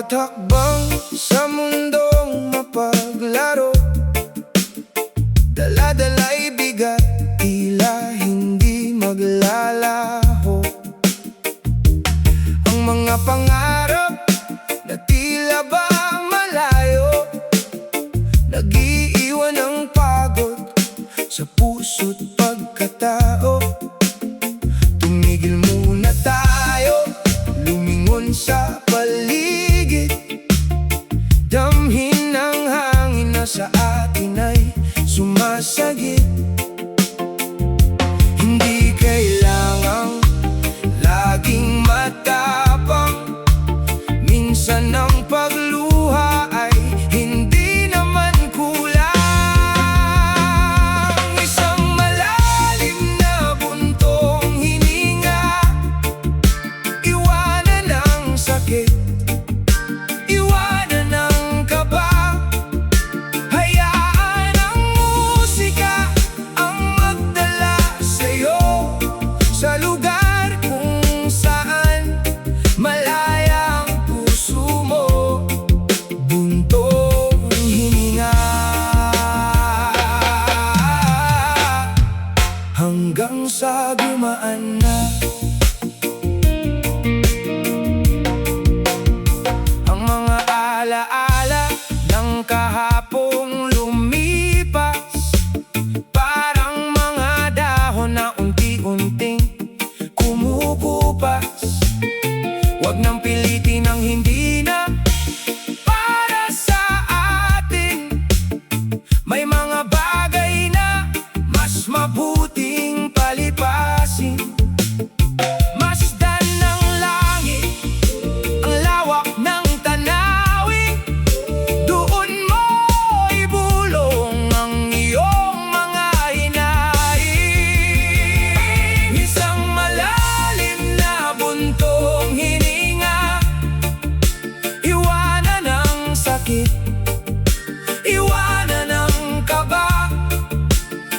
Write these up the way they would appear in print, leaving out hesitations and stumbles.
Bawat hakbang sa mundong mapaglaro, dala-dala'y bigat, tila hindi maglalaho. Ang mga pangarap na tila ba malayo, nag-iiwan ng pagod sa puso't pagkatao. Tumigil muna tayo, lumingon sa paligid, damhin ang hangin na sa atin ay sumasagit. Hindi kailangang laging matapang, minsan ang pagluha ay hindi naman kulang. Isang malalim na buntong hininga, iwanan ang sakit, iwanan ang kaba. Hayaan ang musika ang magdala sa'yo sa lugar kung saan malaya ang puso mo. Buntong hininga hanggang sa gumaan na ang mga alaala ng kahapong lumipas, parang mga dahon na unti-unting kumukupas. Huwag nang pilitin ang hindi na para sa atin. May mga bagay na mas mabuting palipasin. Masdan ng langit ang lawak ng tanawin, doon mo ibulong ang iyong mga hinaing. Isang malalim na buntong hininga, iwanan ang sakit, iwanan ang kaba.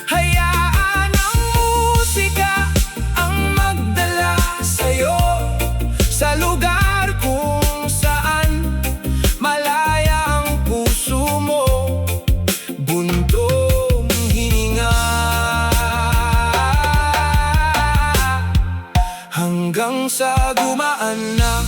Hayaan ang musika ang magdala sa'yo sa lugar kung saan malaya ang puso mo. Buntong hininga hanggang sa gumaan na.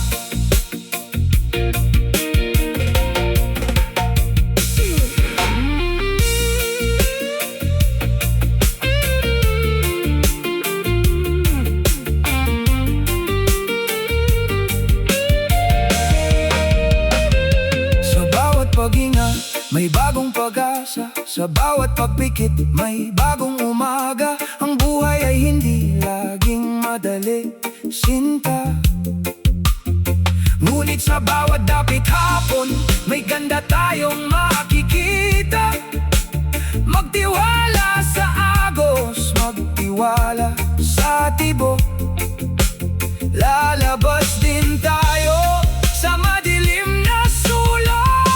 Sa bawat paghinga, may bagong pag-asa. Sa bawat pagpikit, may bagong umaga. Ang buhay ay hindi laging madali, sinta. Ngunit sa bawat dapit hapon, may ganda tayong makikita. Magtiwala sa agos, magtiwala sa tibok. Lalabas din tayo sa madilim na sulok.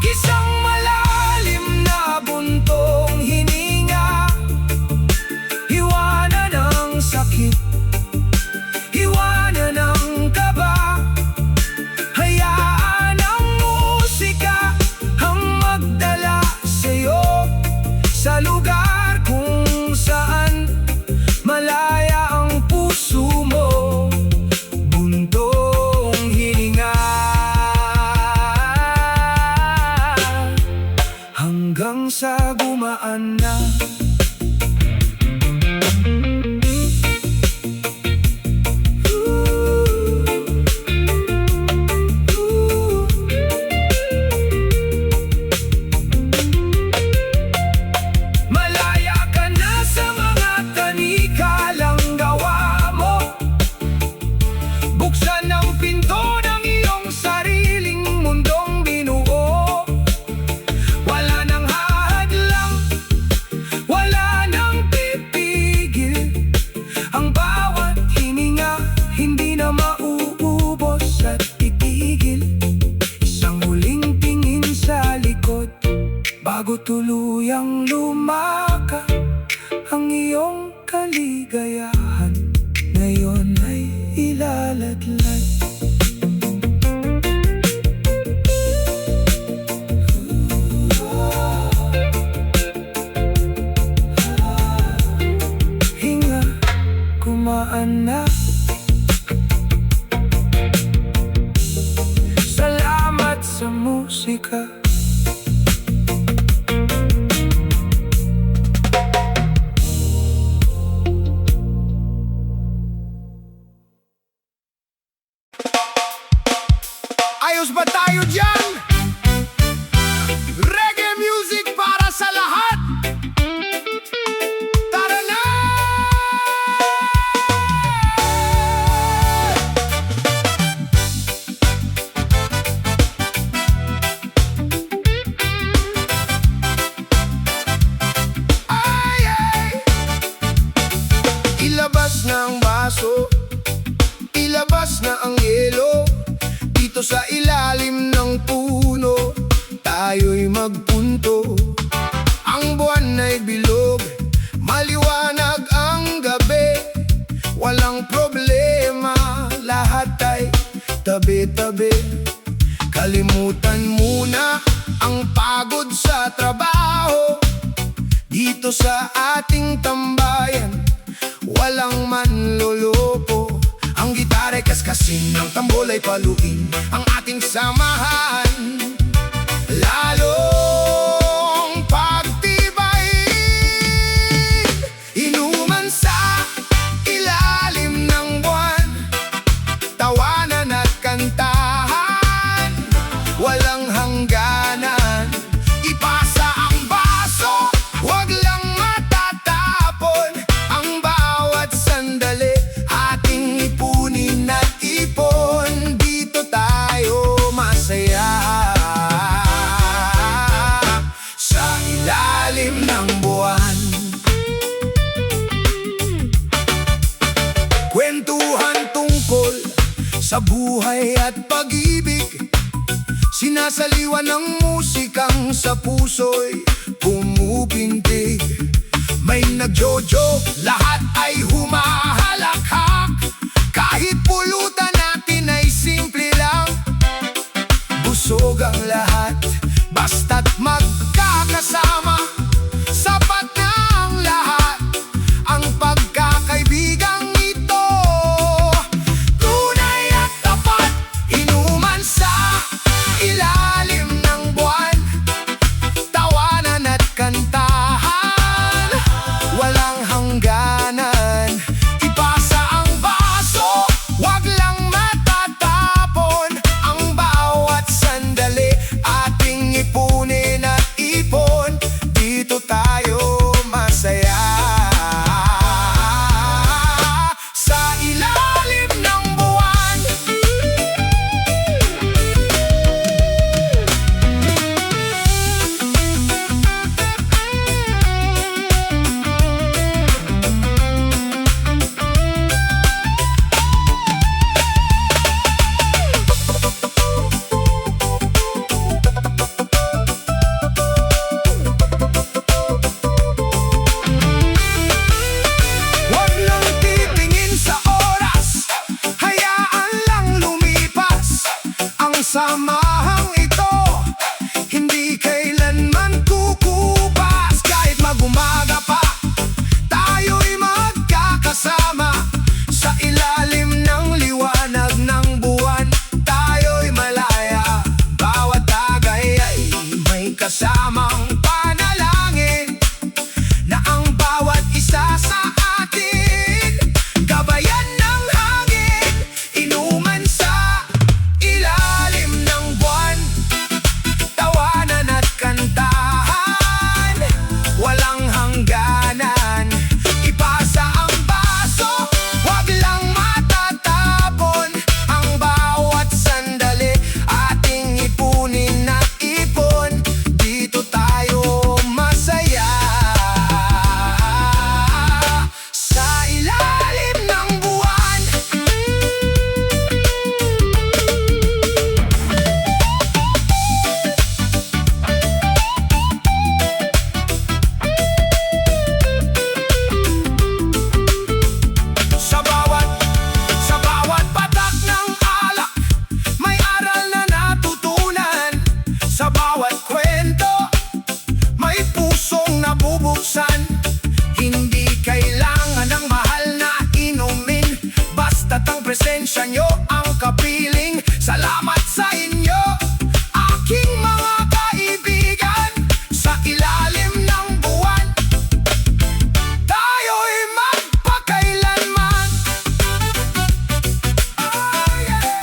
Isang malalim na buntong hininga, iwanan ang sakit, iwanan ang kaba. Hayaan ang musika ang magdala sa'yo sa lugar kung saan malaya ang puso mo. Buntong hininga hanggang sa gumaan na. Malaya ka na sa mga tanikalang gawa mo. Buksan ang pinto ng iyong sariling mundong binuo. Wala nang hahadlang, Ayos ba tayo dyan? Reggae music para sa lahat. Tara na! Ay, ay! Ilabas na ang baso, ilabas na ang yelo. Dito sa ilalim ng puno, tayo'y magpunto. Ang buwan ay bilog, maliwanag ang gabi. Walang problema, lahat ay tabi-tabi. Kalimutan muna ang pagod sa trabaho. Dito sa ating tambayan, walang manloloko. Ang gitara ay kaskasin, ang tambol ay paluin ang ating samahan. Lalong pagtibayin, inuman sa ilalim ng buwan, tawanan at kantahan, walang hangganan. Ipasa ang baso, wag lang matatapon. Ang bawat sandali ating ipunin at ipon. Dito tayo masaya sa ilalim ng buwan. Kwentuhan tungkol sa buhay at pag-ibig, sinasaliwan ng musikang sa puso'y pumupintig. May nagjojo, lahat ay humahalakhak. Kahit pulutan natin ay simple lang, busog ang lahat, basta't magkakasama. Sapat na ang lahat, ang pagkakaibigang ito. Tunay at tapat, inuman sa ilalim ng buwan, tawanan at kantahan, walang hangganan. Ipasa ang baso, wag lang matatapon. Ang bawat sandali ating ipunin at ipon. Dito tayo masaya sa ilalim ng buwan. Wag lang titingin sa oras, hayaan lang lumipas. Ang samahang ito, hindi kailanman kukupas. Kahit mag-umaga pa, tayo'y magkakasama. Sa ilalim ng liwanag ng buwan, tayo'y malaya. Bawat tagay ay may kasamang panalangin, na ang bawat isa sa atin gabayan ng hangin. Inuman sa ilalim ng buwan, tawanan at kantahan, walang hangganan. Ipasa ang baso, wag lang matatapon. Ang bawat sandali ating ipunin at ipon. Dito tayo masaya sa ilalim ng buwan. Sa bawat patak ng alak, may aral na natutunan. Sa bawat kwento, may pusong nabubuksan. Hindi kailangan ng mahal na inumin, basta't ang presensya nyo ang kapiling. Salamat sa inyo, aking mga kaibigan. Sa ilalim ng buwan, tayo'y magpakailanman. Oh, yeah.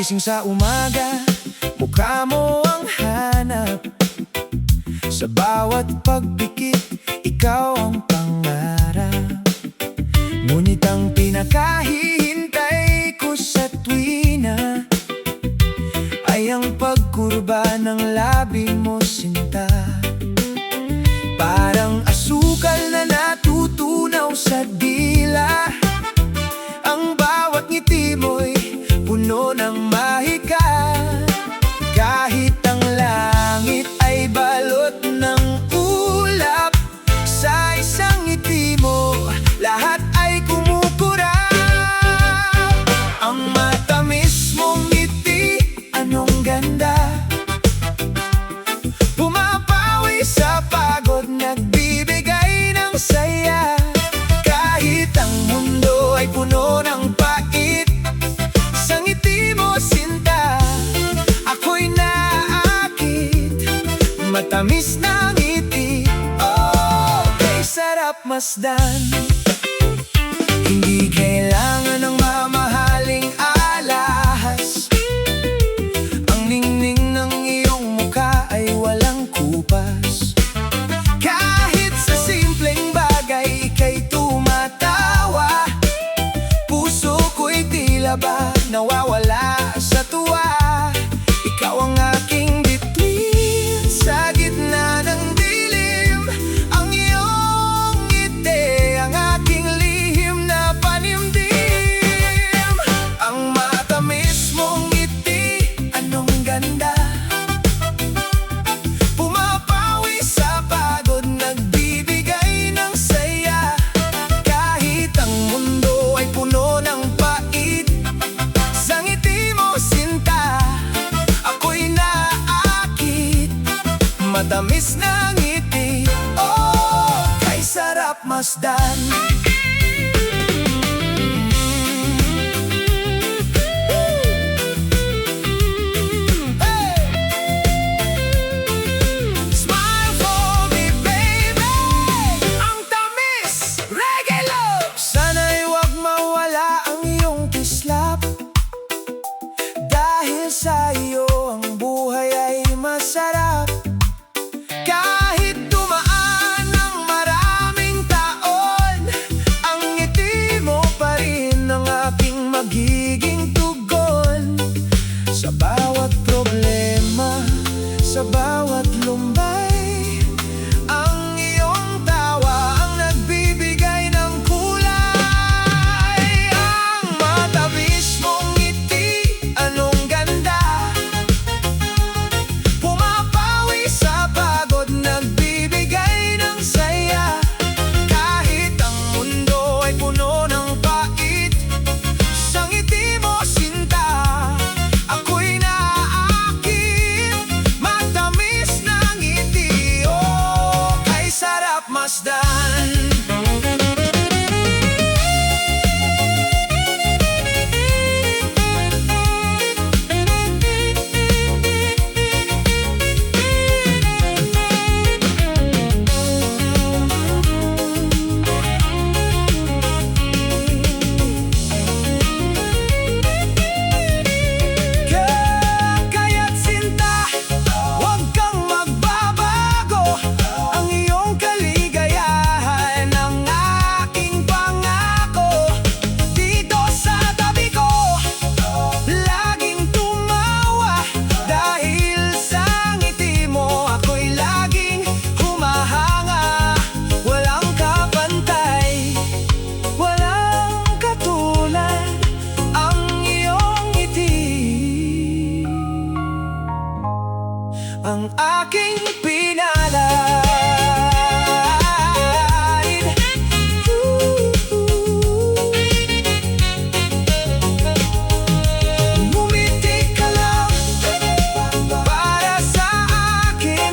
Gising sa umaga, mukha mo ang hanap. Sa bawat pagpikit, ikaw ang pangarap. Ngunit ang pinakahihintay ko sa tuwina ay ang pagkurba ng labi mo, sinta. Parang asukal na natutunaw sa dila. Ang bawat ngiti mo'y puno ng mahika. Kahit ang langit ay balot ng ulap, sa isang ngiti mo lahat ay kumukurap. Ang matamis mong ngiti, anong ganda. Pumapawi sa pagod, nagbibigay ng saya. Kahit ang mundo ay puno ng pait, sa ngiti mo, sinta, ako'y naaakit. Matamis na ngiti, oh, kay sarap masdan. Hindi kailangan ng mamahaling alahas. Ang ningning ng iyong mukha ay walang kupas. Kahit sa simpleng bagay ika'y tumatawa. Puso ko'y tila ba nawawala sa tuwa. Ikaw ang aking bituin sa gitna ng dilim. Ang iyong ngiti, ang aking lihim na panimdim. Ang matamis mong ngiti, anong ganda. Pumapawi sa pagod, nagbibigay ng saya. Kahit ang mundo ay puno ng pait, sa ngiti mo, sinta, ako'y naaakit. Matamis na ngiti, oh, kay sarap masdan. Smile for me, baby. Ang tamis, reggae love. Sana'y wag mawala ang iyong kislap. Dahil sa iyo ang buhay ay masarap. Kahit dumaan ng maraming taon, ang ngiti mo pa rin ang aking magiging tugon. Sa bawat problema, sa bawat lumbay, ang iyong tawa ang nagbibigay ng kulay. Ang matamis mong ngiti, anong ganda. Pumapawi sa pagod, nagbibigay ng saya. Kahit ang mundo ay puno ng pait, sa ngiti mo, sinta, ako'y naaakit. Matamis na ngiti, oh, kay sarap masdan. Kaya't sinta, huwag kang magbabago. Ang iyong kaligayahan ang aking pangako. Dito sa tabi ko, laging tumawa. Dahil sa ngiti mo, ako'y laging humahanga. Walang kapantay, walang katulad ang iyong ngiti. Ang aking pinalad. Ngumiti ka lang para sa akin.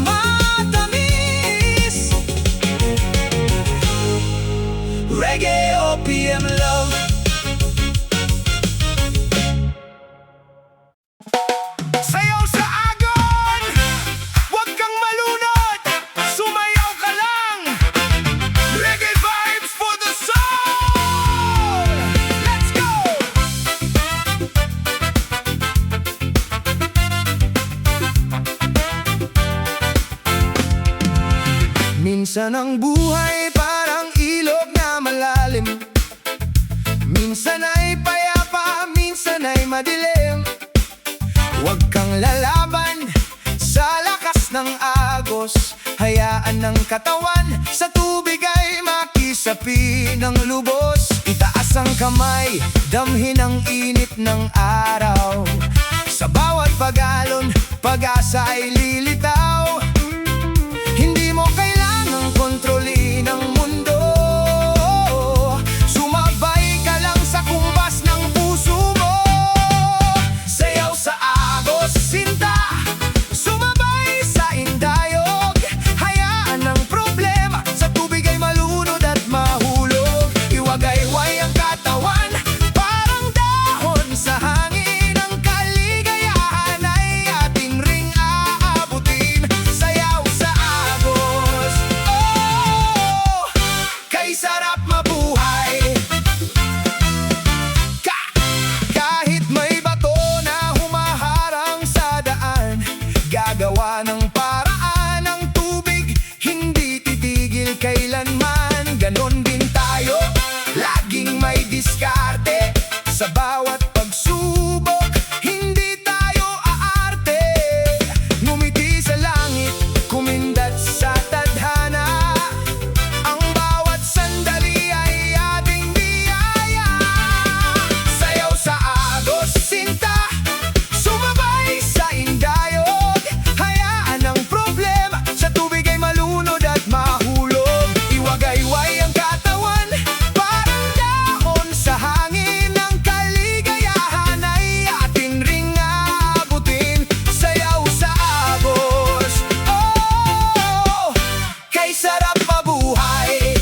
Matamis, reggae OPM love. Sayaw sa agon! Minsan ang buhay parang ilog na malalim, minsan ay payapa, minsan ay madilim. Huwag kang lalaban sa lakas ng agos, hayaan ng katawan sa tubig ay makisapi ng lubos. Itaas ang kamay, damhin ang init ng araw, sa bawat pag-alon, pag-asa ay lilitaw. Hindi mo kailangang kontrolin ang mundo, sumabay ka lang sa kumbas ng puso mo. Sayaw sa agos, sinta, sumabay sa indayog, hayaan ang problema sa tubig ay malunod at mahulog. Iwagayway ang katawan, parang dahon sa hangin, ang kaligayahan ay ating ring aabutin. Sayaw sa agos, oh, kay sarap mabuhay. Kahit may bato na humaharang sa daan, gagawa ng paraan ang tubig, hindi titigil kailanman. Ganon din tayo, laging may diskarte, sa bawat pagsubok, hindi tayo aarte. Ngumiti sa langit, kumindat sa tadhana, ang bawat sandali ay ating biyaya. Sayaw sa agos, sinta, sumabay sa indayog, hayaan ang problema sa tubig ay malunod at mahulog. Iwagayway ang katawan, parang dahon sa hangin, ang kaligayahan ay ating ring aabutin. Sayaw sa agos, oh, kay sarap mabuhay.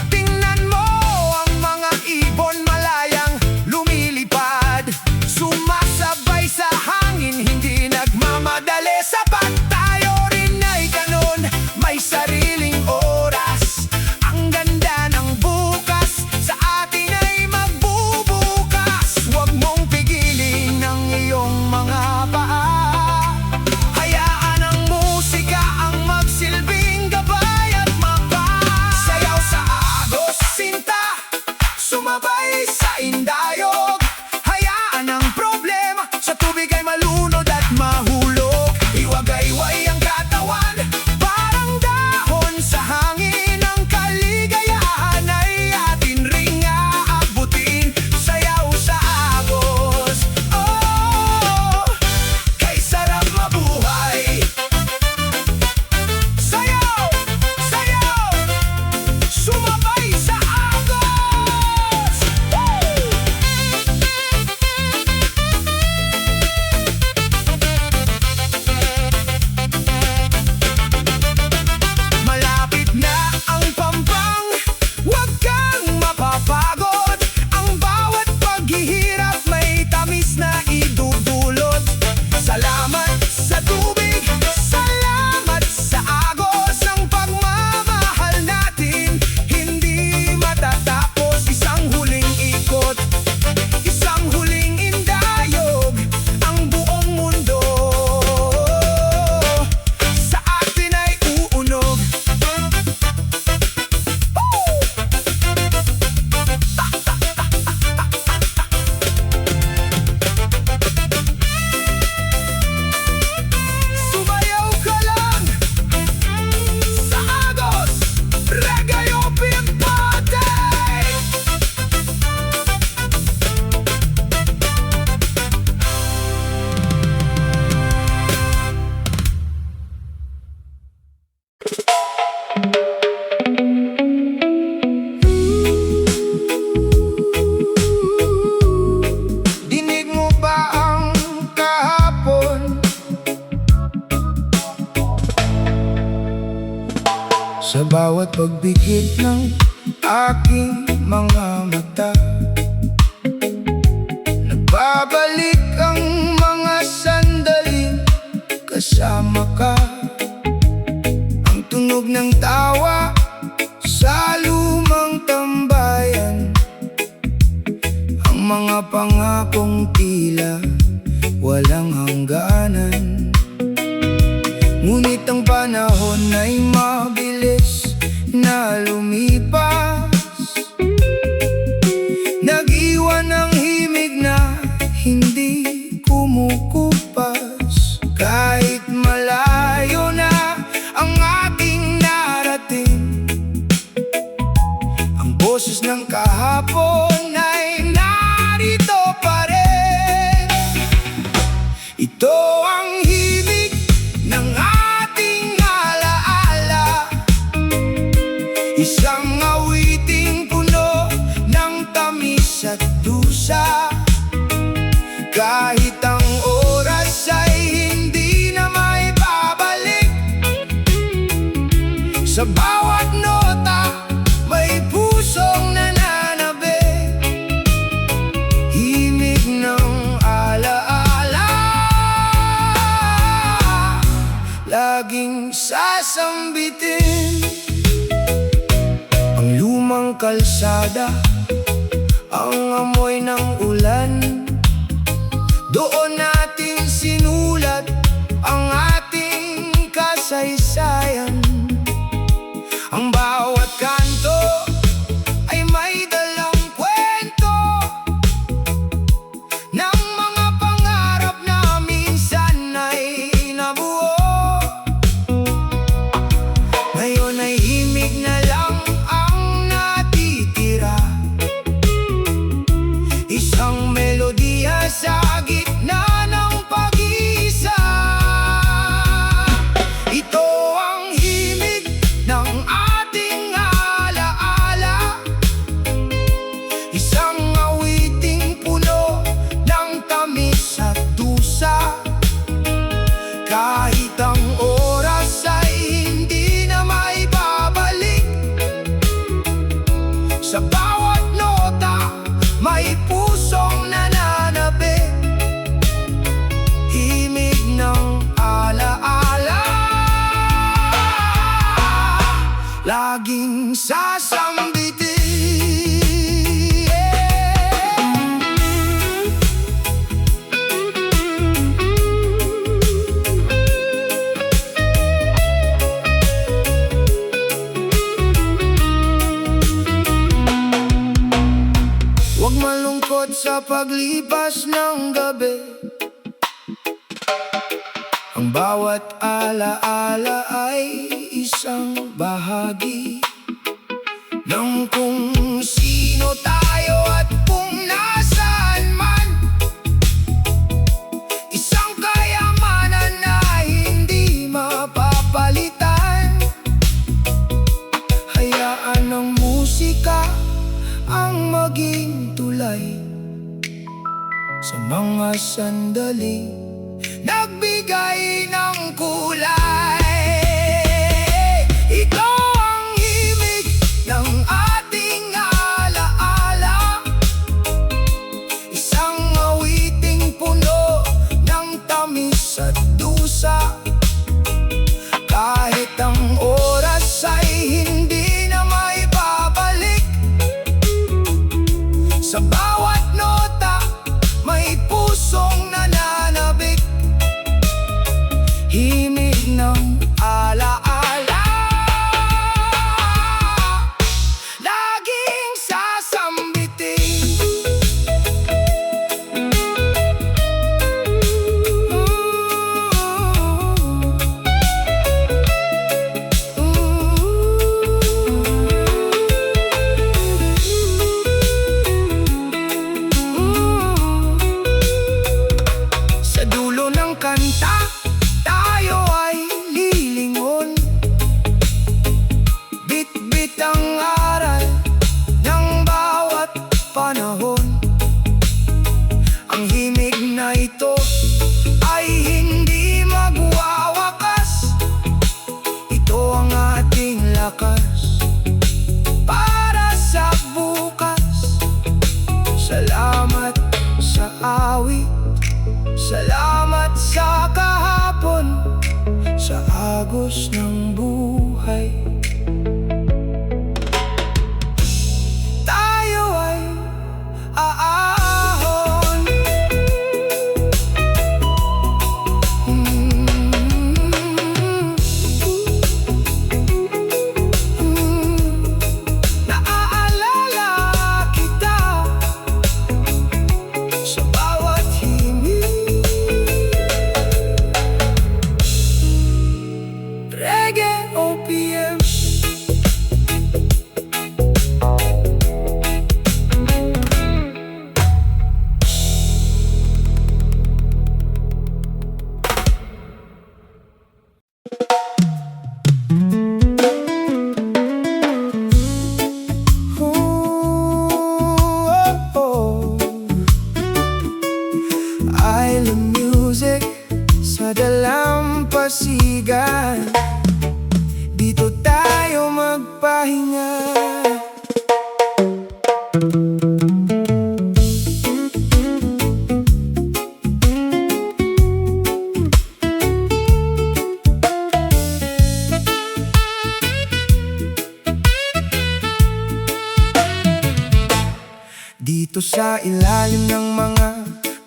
Tingnan mo ang mga ibon malayang lumilipad, sumasabay sa hangin, hindi nagmamadali. Sapat tayo rin ay ganon, may sariling oras. Ang ganda ng bukas sa atin ay magbubukas. Huwag mong pigilin ang iyong mga paa, hayaan ang musika ang magsilbing gabay at mapa. Sayaw sa agos, sinta, sumabay sa indayog, hayaan ang problema sa tubig ay malunod at mahulog. Iwagayway ang katawan, parang dahon sa hangin, ang kaligayahan ay atin ring aabutin. Sayaw sa agos, oh, kay sarap mabuhay. Sayaw, sayaw, sumabay sa agos. Malapit na ang pampang, huwag kang mapapagod, ang bawat paghihirap may tamis na idudulot. Salamat sa tubig, salamat sa agos, ang pagmamahal natin hindi matatapos. Isang huling ikot, isang huling indayog, ang buong mundo sa atin ay uunog. Sumayaw ka lang sa agos, Regayo Pimpate. Dinig mo ba ang kahapon? Sa bawat pagbigit ng aking mga mata, nagbabalik ang mga sandaling kong tila walang hangganan. Ngunit ang panahon ay mabilis na lumipas, nag-iwan ng himig na hindi kumukupas. Kahit malayo na ang ating narating, ang boses ng kahapon ay narito pa rin. Ito ang himig ng ating alaala, isang awiting puno ng tamis at dusa. Kahit ang oras ay hindi na maibabalik, sa bawat nota may pusong nananabik, himig ng alaala, laging sasambitin. Ang lumang kalsada, ang amoy ng ulan, doon natin sinulat ang ating kasaysayan. Ang bawat kanto ay may dalang kwento ng mga pangarap na minsan ay nabuo. Ngayon ay himig na lang ang natitira, isang melodiya sa gitna ng pag-iisa. Ito ang himig ng ating alaala, isang awiting puno ng tamis at dusa. Kahit ang oras ay hindi na maibabalik, sa bawat nota may pusong nananabik, himig ng alaala, laging sasambitin. Huwag malungkot sa paglipas ng gabi, ang bawat alaala ay isang bahagi ng kung sino tayo at kung nasaan man. Isang kayamanan na hindi mapapalitan. Hayaan ng musika ang maging tulay sa mga sandali nagbigay ng kulay. Ito ang himig ng ating alaala, isang awiting puno ng tamis at dusa. Kahit ang oras ay hindi na maibabalik, sa bawat nota may pusong nananabik, himig ng alaala, laging sasambitin. Sa dulo ng kanta tayo ay lilingon, bit-bit ang aral ng bawat panahon. Ang himig na ito ay hindi magwawakas, ito ang ating lakas para sa bukas. Salamat sa awit, salamat sa kahapon, sa agos ng buhay. Tayo ay aahon. Dito sa ilalim ng mga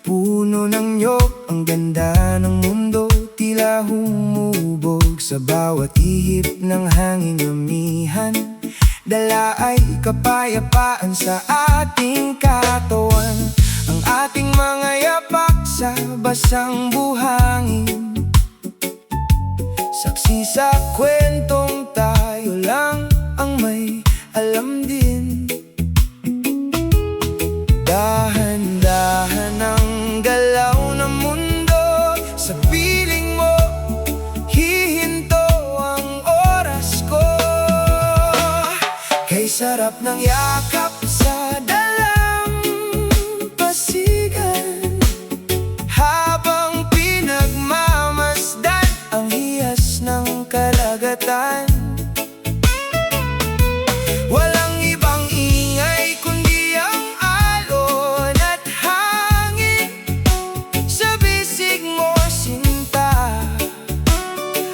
puno ng niyog, ang ganda ng mundo tila humubog sa bawat ihip ng hangin amihan. Dala ay kapayapaan sa ating katawan, ang ating mga yapak sa basang buhangin. Saksi sa kwentong tayo lang ang may alam din. Dahan-dahan ang galaw ng mundo, sa piling mo hihinto ang oras ko. Kay sarap ng yakap sa dalampasigan, habang pinagmamasdan ang hiyas ng karagatan. Walang ibang ingay kundi ang alon at hangin. Sa bisig mo sinta,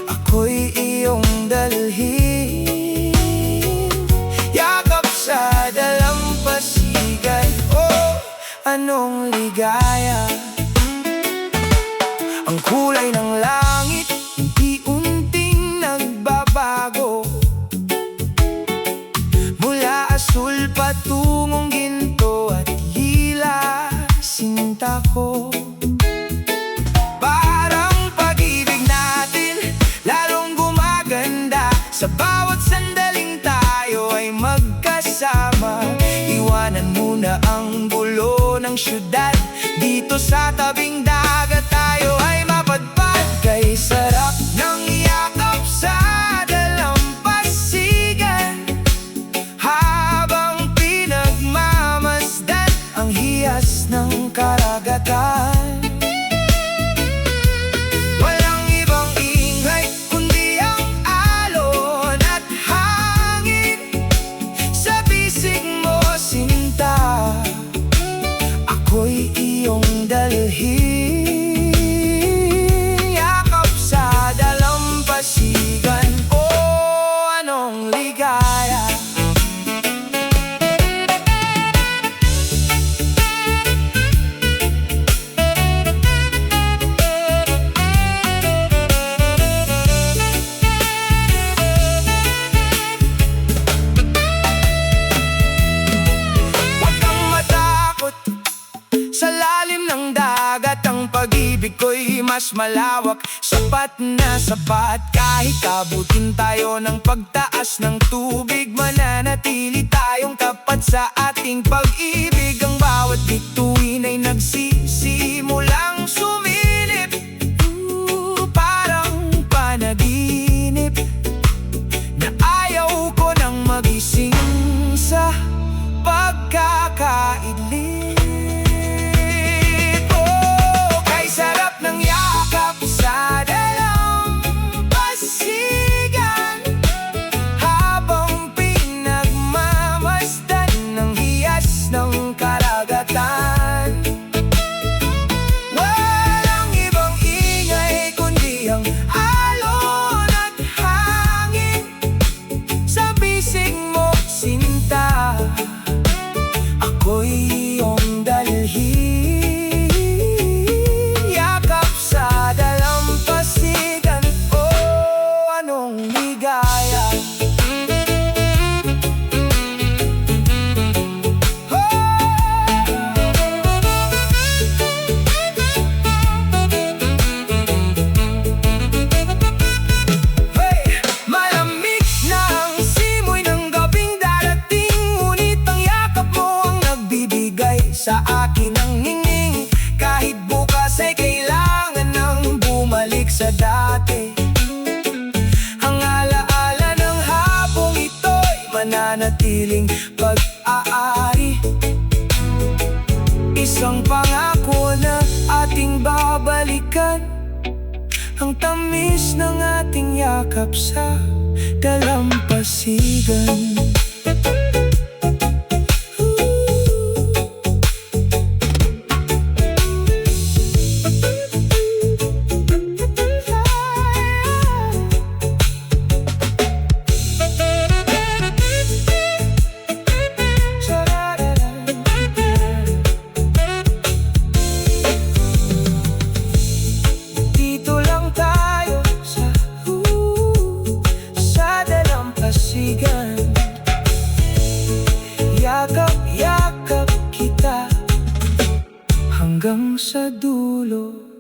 ako'y iyong dalhin. Yakap sa dalampasigan, oh, anong ligaya. Ang kulay ng langit unti-unting nagbabago, mula asul patungong ginto at lila, sinta ko. Parang pag-ibig natin lalong gumaganda, sa bawat sandaling tayo ay magkasama. Iwanan muna ang gulo ng syudad, dito sa tabing dagat tayo ay mapadpad. Kay sarap ng yakap sa dalampasigan, habang pinagmamasdan ang hiyas ng karagatan. Walang ibang ingay kundi ang alon at hangin. Sa bisig mo sinta, ako'y iyong dalhin. Yakap sa dalampasigan, oh, anong ligaya. Huwag kang matakot, sa lalim ng dagat ang pag-ibig ko'y mas malawak. Sapat na sapat, kahit abutin tayo ng pagtaas ng tubig, mananatili tayong tapat sa ating pag-ibig. Ang bawat bituin ay nagsisimulang sumilip, parang panaginip, na ayaw ko nang magising sa pagkakaidlip. Oh, kay sarap ng yakap sa dalampasigan, habang pinagmamasdan ng hiyas ng karagatan. Walang ibang ingay kundi ang alon at hangin. Sa bisig mo sinta, ako'y iyong dalhin. Yakap sa dalampasigan, oh, anong ligaya. Hey! Malamig na ang simoy ng gabing darating, ngunit ang yakap mo ang nagbibigay sa akin ng ningning. Kahit bukas ay kailangan nang bumalik sa dati, ang alaala ng hapong ito'y mananatiling pag-aari. Isang pangako na ating babalikan, ang tamis ng ating yakap sa dalampasigan. hanggang sa dulo.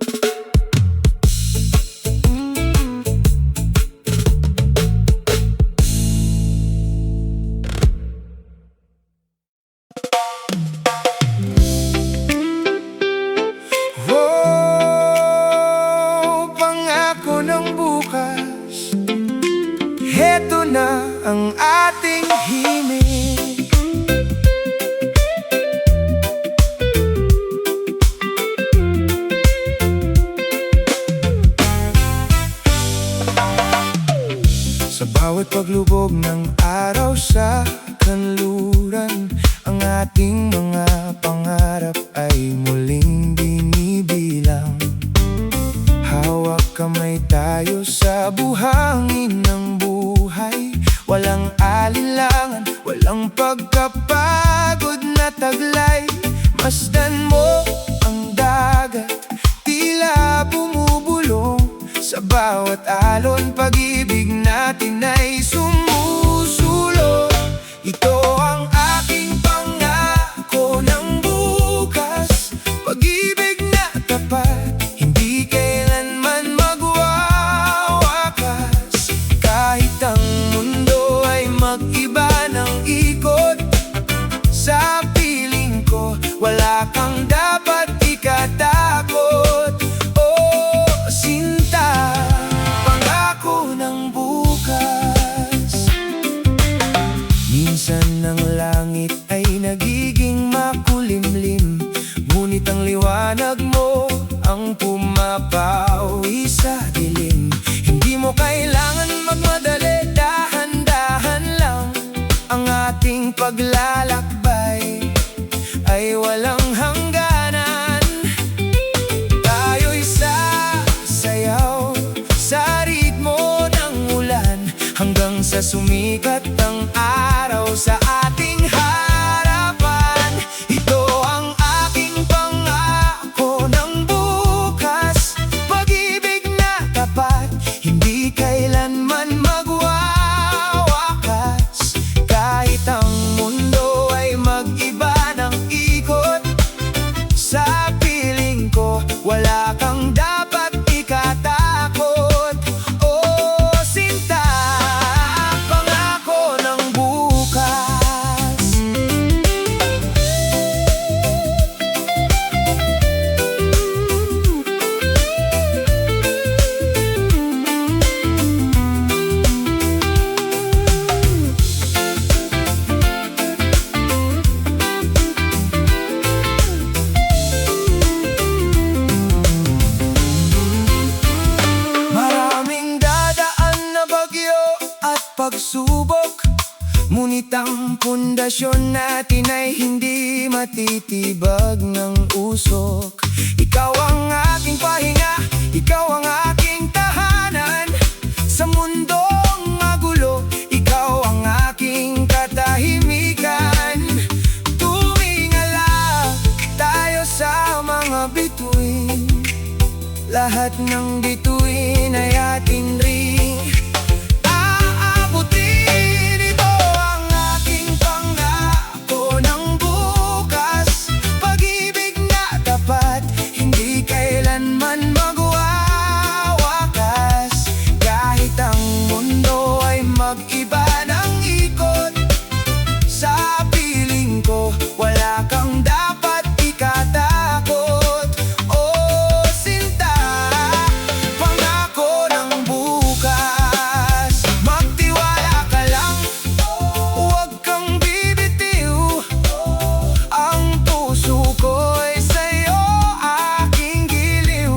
Pangako ng bukas, heto na ang ating himig. Sa bawat paglubog ng araw sa kanluran, ang ating mga pangarap ay muling binibilang. Hawak kamay tayo sa buhangin ng buhay, walang alinlangan, walang pagkapagod na taglay. Masdan mo ang dagat, tila bumubulong sa bawat alon. Pag-ibig natin ay sumusulong. Ito ang aking pangako ng bukas, pag-ibig na tapat, hindi kailanman magwawakas. Kahit ang mundo ay mag-iba ng ikot, sa piling ko wala kang dapat ikatakot. Oh, sinta, pangako ng bukas. Minsan ang langit ay nagiging makulimlim, ngunit ang liwanag mo ang pumapawi sa dilim. Hindi mo kailangan magmadali, dahan-dahan lang. Ang ating paglalakbay ay walang hangganan. Tayo'y sasayaw sa ritmo ng ulan, hanggang sa sumikat ang araw sa ating harapan. Ito ang aking pangako ng bukas, pag-ibig na tapat, hindi kailanman magwawakas. Kahit ang mundo ay mag-iba ng ikot, sa piling ko wala kang dapat ikatakot. Oh, sinta, pangako ng bukas. Maraming dadaan na bagyo at pagsubok, ngunit ang pundasyon natin ay hindi matitibag ng usok. Ikaw ang aking pahinga, ikaw ang aking tahanan. Sa mundong magulo, ikaw ang aking katahimikan. Tuwing alak tayo sa mga bituin, lahat ng bituin ay atin ring aabutin. Ito ang aking pangako ng bukas, pag-ibig na tapat, hindi kailanman magwawakas. Kahit ang mundo ay mag-iba ng ikot, sa piling ko wala kang dapat ikatakot. Oh, sinta, pangako ng bukas. Magtiwala ka lang, huwag kang bibitiw. Ang puso ko'y sa'yo, aking giliw.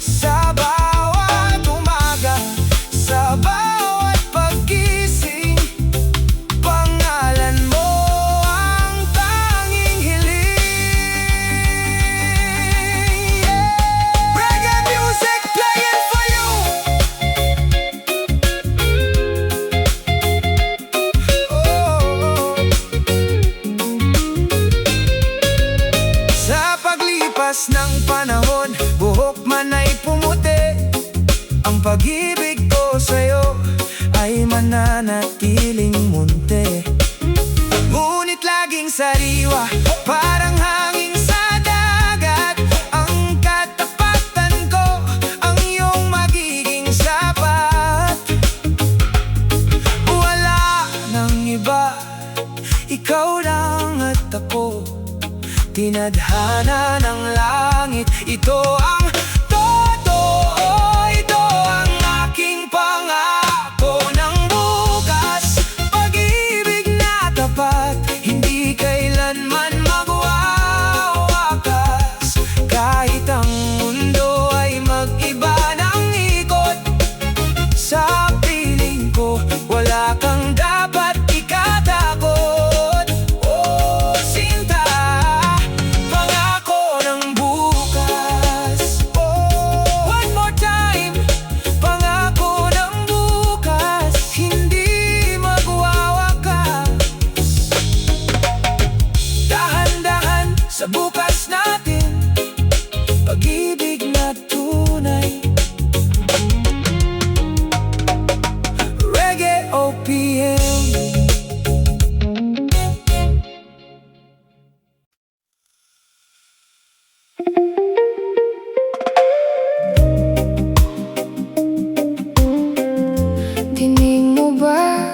Sa bawat umaga, sa bawat paggising, pangalan mo ang tanging hiling. Reggae music playing for you. Oh. Sa paglipas ng panahon, buhok man ay pumuti, ang pag-ibig ko sa'yo ay mananatiling munti. Ngunit laging sariwa, parang hangin sa dagat, tinadhana ng langit. Ito ang totoo, ito ang aking pangako ng bukas. Pag-ibig na tapat, hindi kailanman magwawakas. Kahit ang mundo ay mag-iba ng ikot, sa piling ko wala kang dapat ikatakot. Oh, sinta, pangako ng bukas. Oh, one more time, pangako ng bukas, hindi magwawakas. Dahan-dahan sa bukas natin, pag-ibig na tunay. Reggae OPM. Dinig mo ba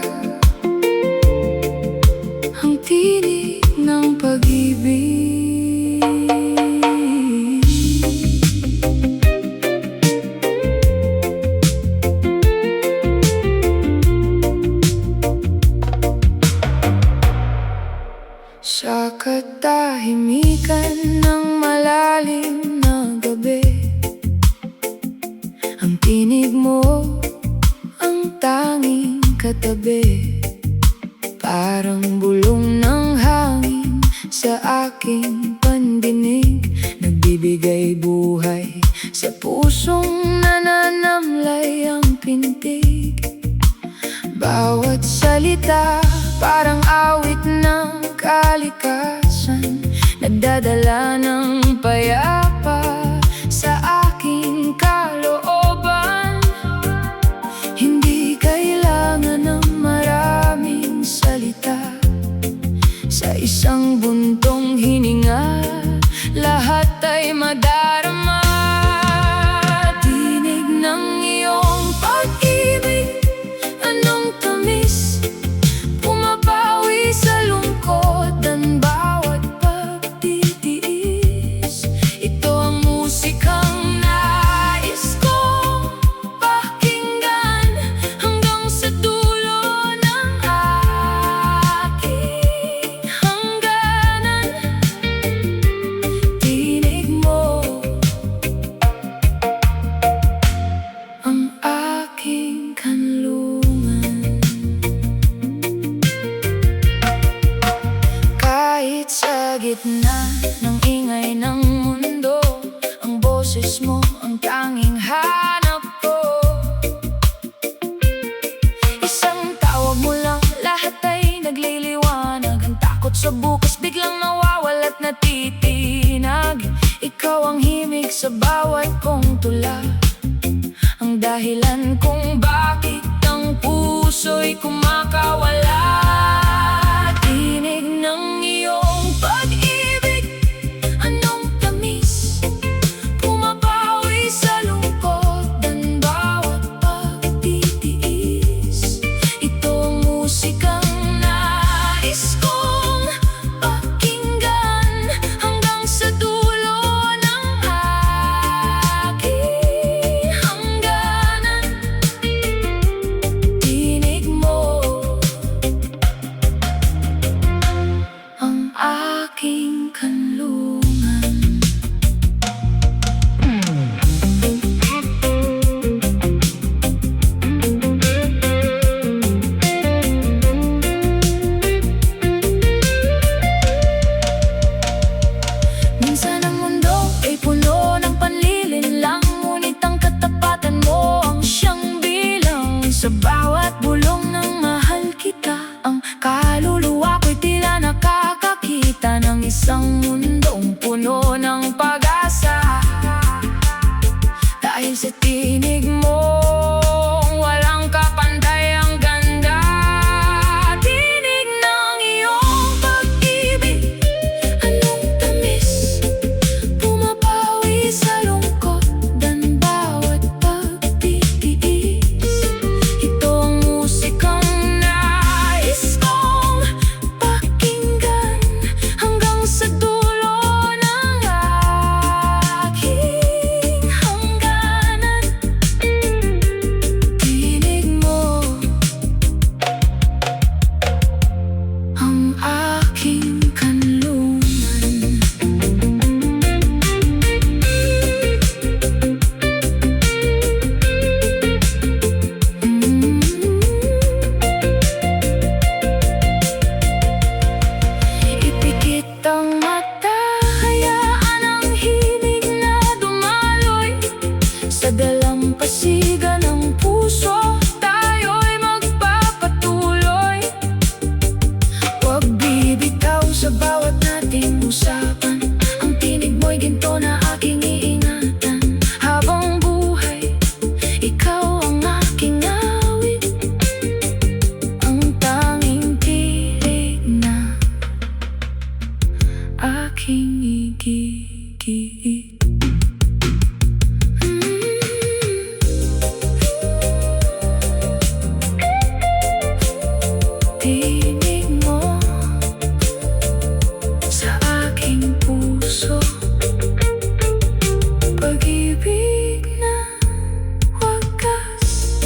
ang tinig ng pag-ibig? Sa katahimikan ng malalim na gabi, ang tinig mo ang tanging katabi. Parang bulong ng hangin sa aking pandinig, nagbibigay buhay sa pusong nananamlay ang pintig. Bawat salita parang awit ng kalikasan, nagdadala ng payapa sa aking kalooban. Hindi kailangan ng maraming salita, sa isang buntong hininga lahat ay madarama. Tinig ng iyong pag-ibig, anong tamis, pumapawi sa lungkot ng bawat pagtitiis. Ito ang musikang nais kong pakinggan hanggang sa dulo ng aking hangganan. Tinig mo ang aking kanlungan. Kahit sa gitna ng ingay ng mundo, ang boses mo ang tanging hanap ko. Isang tawag mo lang, lahat ay nagliliwanag. Ang takot sa bukas biglang nawawala't natitinag. Ikaw ang himig sa bawat kong tula, ang dahilan kung bakit ang puso'y kumakawala. Tinig ng iyong pag-ibig, anong tamis, pumapawi sa lungkot ng bawat pagtitiis. Ito ang musikang nais kong pakinggan hanggang sa dulo ng aking hangganan. Tinig mo ang aking kanlungan. Minsan ang mundo ay puno ng panlilinlang, ngunit ang katapatan mo ang siyang bilang. Sa bawat bulong ng mahal kita, ang kaluluwa ko'y tila nakakakita ng isang mundong puno ng pag-asa. Dahil sa tinig mo walang kapantay ang ganda. Tinig ng iyong pag-ibig, anong tamis, pumapawi sa lungkot ng bawat pagtitiis. Ito ang musikang nais kong pakinggan hanggang sa dulo aking igigit. Tinig mo sa aking puso, pag-ibig na wagas.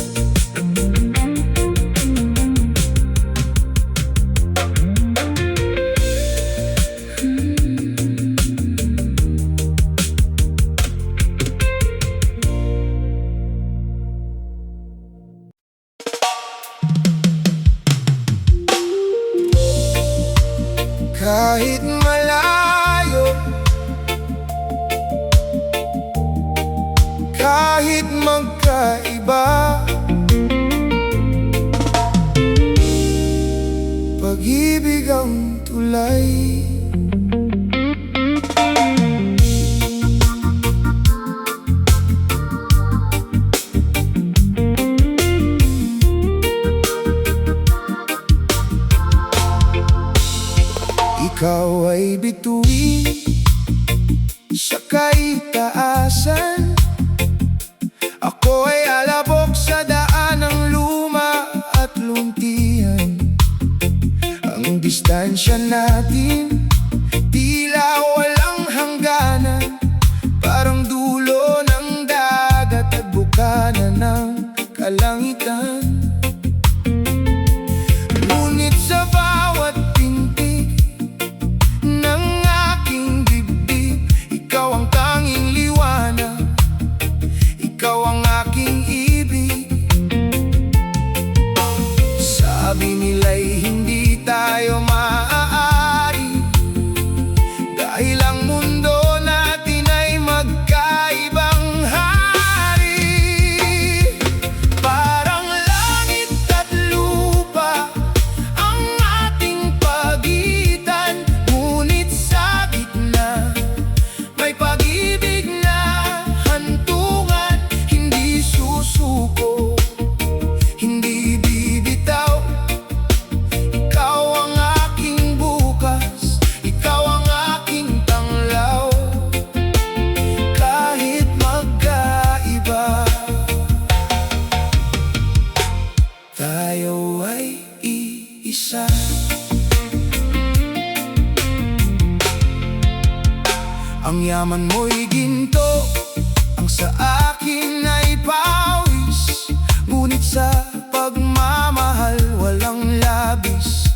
Kahit malayo, kahit magkaiba, pag-ibig ang tulay. Ikaw ay bituin sa kaitaasan, ako ay alabok sa daan ng luma at luntian. Ang distansya natin tila walang hangganan, parang dulo ng dagat at bukana ng kalangitan. Ngunit sa bawat pintig ng aking dibdib, ikaw ang tanging liwanag, ikaw ang aking ibig. Sabi nila'y hindi tayo maaari, dahil ang mundo natin ay magkaibang hari. Parang langit at lupa ang ating pagitan, ngunit sa gitna may pag-ibig na hantungan. Hindi susuko, hindi bibitaw, ikaw ang aking bukas, ikaw ang aking tanglaw. Kahit magkaiba, tayo ay iisa. Ang yaman mo'y ginto, ang sa akin ay pawis, ngunit sa pagmamahal walang labis,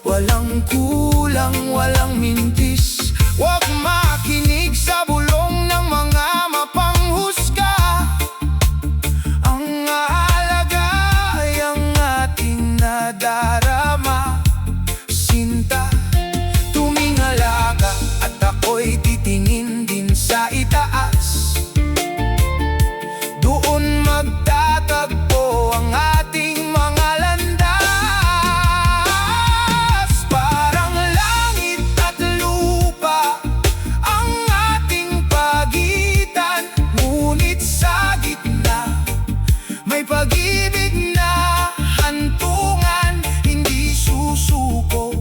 walang kulang, walang mintis. Huwag makinig sa bulong ng mga mapanghusga, ang mahalaga ay ang ating nadarama. Sinta, tumingala ka at ako'y titingin din sa itaas, doon magtatagpo ang ating mga landas. Parang langit at lupa ang ating pagitan, ngunit sa gitna may pag-ibig na hantungan. Hindi susuko,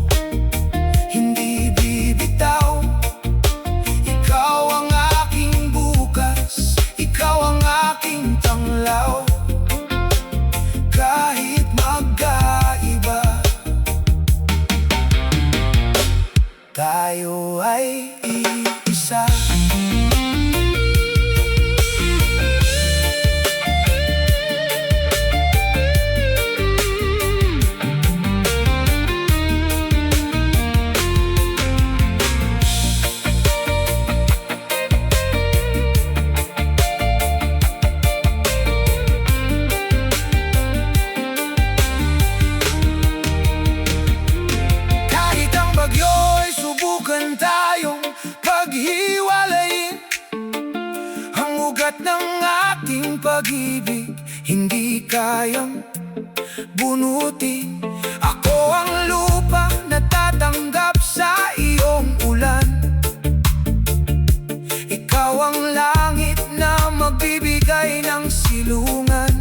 hindi bibitaw, ikaw ang aking bukas, ikaw ang aking tanglaw. Kahit magkaiba, tayo ay iisa. Kahit ang bagyo'y subukan tayong paghiwalayin, ang ugat ng ating pag-ibig hindi kayang bunutin. Ako ang lupa na tatanggap sa iyong ulan, ikaw ang langit na magbibigay ng silungan.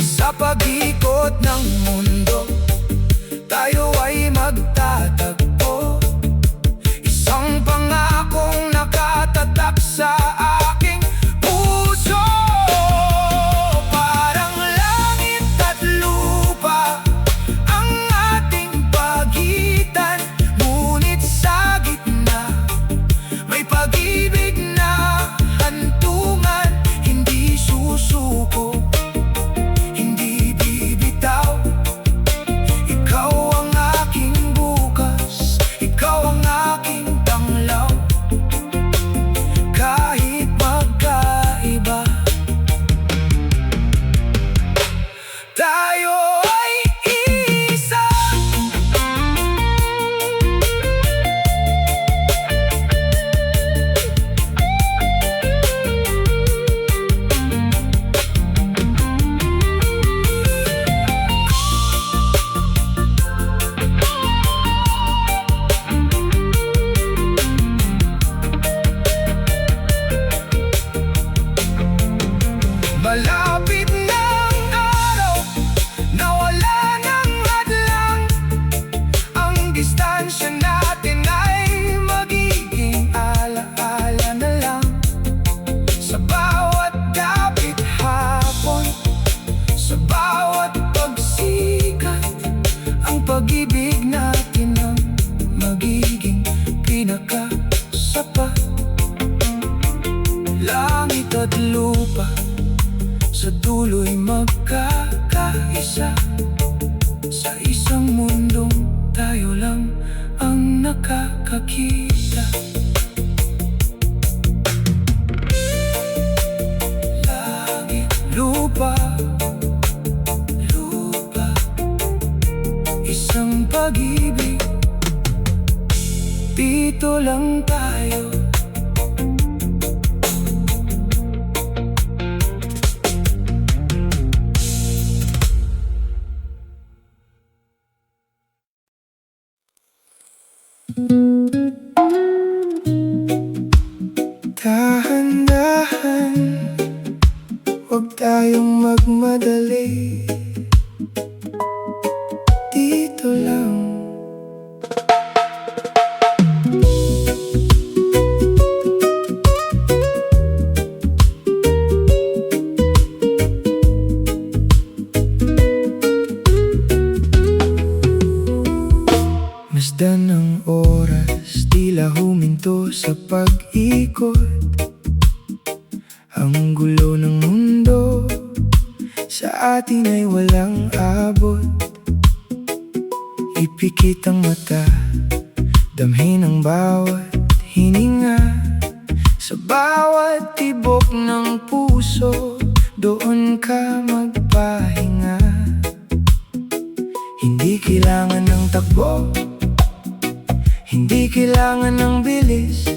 Sa pag-ikot ng mundo, tayo ay magtatagpo, isang pinakasapat. Langit at lupa sa dulo'y magkakaisa. Sa isang mundong tayo lang ang nakakakita. Langit, lupa, lupa, isang pag-ibig. Dito lang tayo. Dahan-dahan, huwag tayong magmadali. Dito lang. Masdan ang oras, tila huminto sa pag-ikot. Ang gulo ng mundo sa atin ay walang abot. Ipikit ang mata, damhin ang bawat hininga. Sa bawat tibok ng puso, doon ka magpahinga. Hindi kailangan ng takbo, hindi kailangan ng bilis.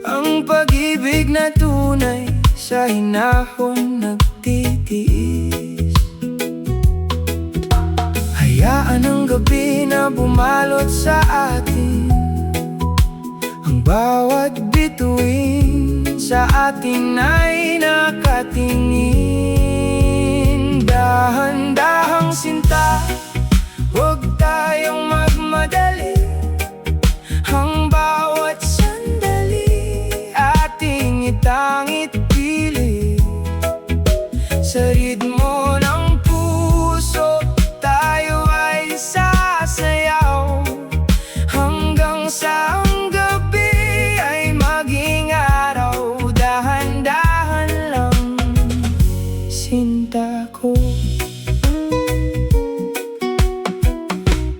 Ang pag-ibig na tunay sa hinahon nagtitiis. Hayaan ang gabi na bumalot sa atin. Ang bawat bituin sa atin ay nakatingin. Dahan-dahang sinta, huwag tayong magmadali. Ang bawat sandali ating itangit pili. Sa ritmo ng puso tayo ay sasayaw. Hanggang sa ang gabi ay maging araw. Dahan-dahan lang, sinta ko.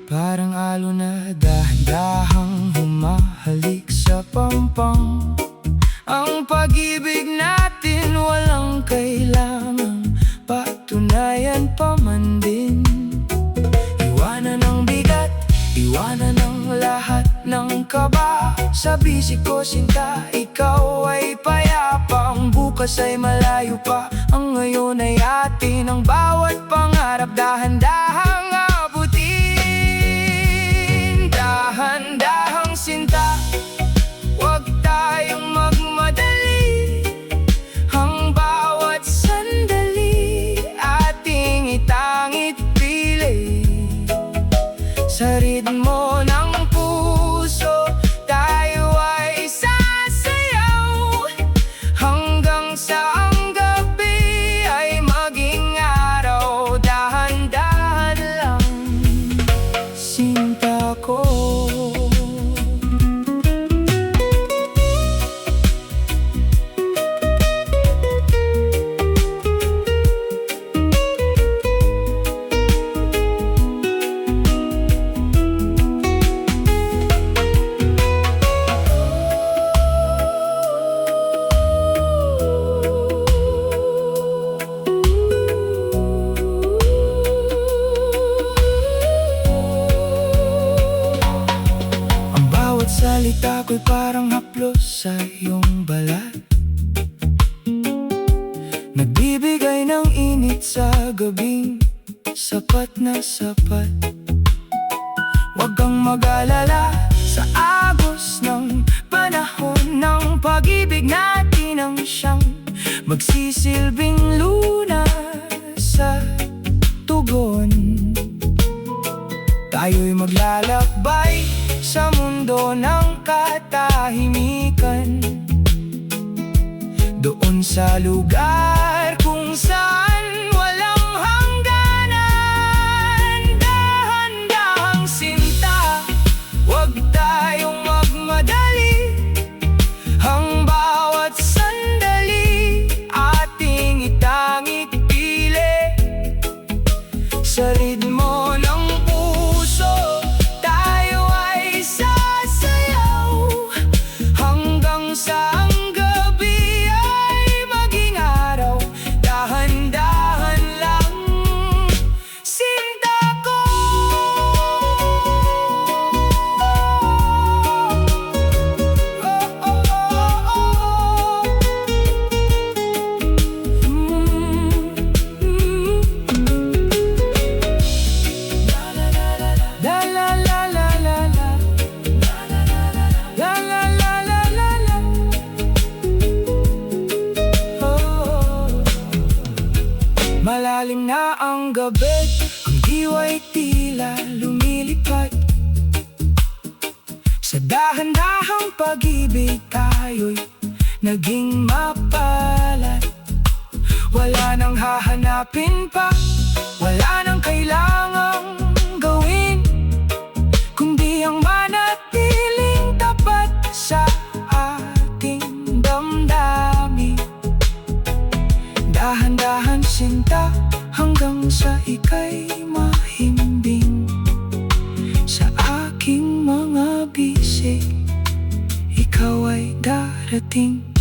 Parang alon na dahan-dahang humahalik sa pampang. Ang pag-ibig natin walang kailangang patunayan pa man din. Iwanan ang bigat, iwanan ang lahat ng kaba. Sa bisig ko sinta, ikaw ay payapa. Ang bukas ay malayo pa, ang ngayon ay atin. Ang bawat pangarap dahan-dahang abutin. Dahan-dahang sinta, huwag tayong magmadali. Ang bawat sandali ating itangit pili. Sa ritmo ng puso tayo ay sasayaw. Hanggang sa ang gabi ay maging araw. Dahan-dahan lang, sinta ko. Salita ko'y parang haplos sa iyong balat. Nagbibigay ng init sa gabing sapat na sapat. Huwag kang mag-alala sa agos ng panahon. Ng pag-ibig natin ang siyang magsisilbing luna sa tugon. Tayo'y maglalakbay sa mundo ng katahimikan. Doon sa lugar kung saan walang hangganan. Dahan-dahang sinta, huwag tayong dahan-dahang pag-ibig tayo'y naging mapalad. Wala nang hahanapin pa, wala nang kailangang gawin, kundi ang manatiling tapat sa ating damdamin. Dahan-dahan sinta hanggang sa ika'y mahimbing. Sa aking mga bisig, ikaw ay darating.